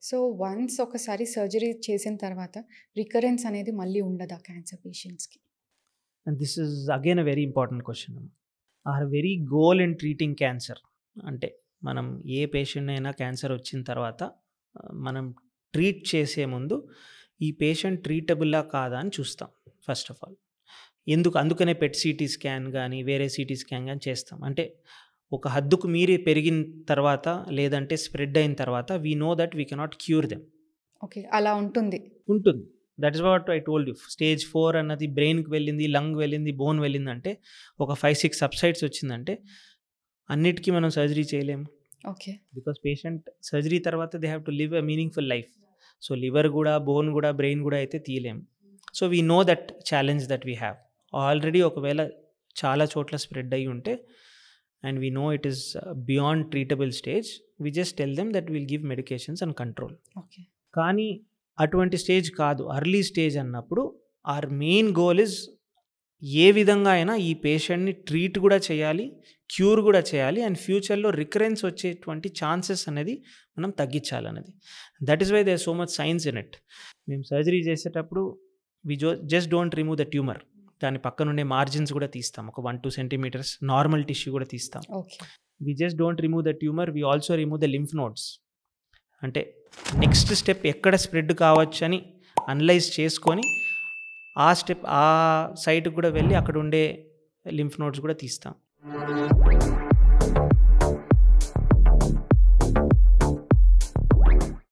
So, once ఒకసారి surgery చేసిన తర్వాత రికరెన్స్ అనేది మళ్ళీ ఉండదా క్యాన్సర్ పేషెంట్స్‌కి? And this is again a very important question. Our very goal in treating cancer అంటే మనం ఏ పేషెంట్ అయినా క్యాన్సర్ వచ్చిన తర్వాత మనం ట్రీట్ చేసే ముందు ఈ పేషెంట్ ట్రీటబుల్లా కాదా అని చూస్తాం ఫస్ట్ ఆఫ్ ఆల్. అందుకనే పెట్ సిటీ స్కాన్ కానీ వేరే సిటీ స్కాన్ కానీ చేస్తాం. అంటే ఒక హద్దుకు మీరే పెరిగిన తర్వాత లేదంటే స్ప్రెడ్ అయిన తర్వాత we know that we cannot cure them. Okay. అలా ఉంటుంది. That is what I told you. Stage 4 అన్నది బ్రెయిన్కి వెళ్ళింది, లంగ్ వెళ్ళింది, బోన్ వెళ్ళిందంటే ఒక 5-6 సబ్సైడ్స్ వచ్చిందంటే అన్నిటికీ మనం సర్జరీ చేయలేము. ఓకే. బికాస్ పేషెంట్ సర్జరీ తర్వాత they have to live a meaningful life. So liver కూడా, బోన్ కూడా, బ్రెయిన్ కూడా అయితే తీయలేము. So we know that challenge that we have. Already ఒకవేళ చాలా చోట్ల స్ప్రెడ్ అయ్యి ఉంటే and we know it is beyond treatable stage, we just tell them that will give medications and control. Okay. కానీ అటువంటి స్టేజ్ కాదు, అర్లీ స్టేజ్ అన్నప్పుడు our main goal is a విధంగా అయినా ఈ పేషెంట్ని ట్రీట్ కూడా చేయాలి, క్యూర్ కూడా చేయాలి అండ్ ఫ్యూచర్లో రికరెన్స్ వచ్చేటువంటి ఛాన్సెస్ అనేది మనం తగ్గించాలన్నది. That is why there so much science in it. మేము సర్జరీ చేసేటప్పుడు we just don't remove the tumour. దాని పక్కనుండే మార్జిన్స్ కూడా తీస్తాం, ఒక 1-2 సెంటీమీటర్స్ నార్మల్ టిష్యూ కూడా తీస్తాం. Okay. We just don't remove the tumour, we also remove the lymph nodes. అంటే నెక్స్ట్ స్టెప్ ఎక్కడ స్ప్రెడ్ కావచ్చు అని అనలైజ్ చేసుకొని ఆ సైట్కి కూడా వెళ్ళి అక్కడ ఉండే లింఫ్ నోడ్స్ కూడా తీస్తాం.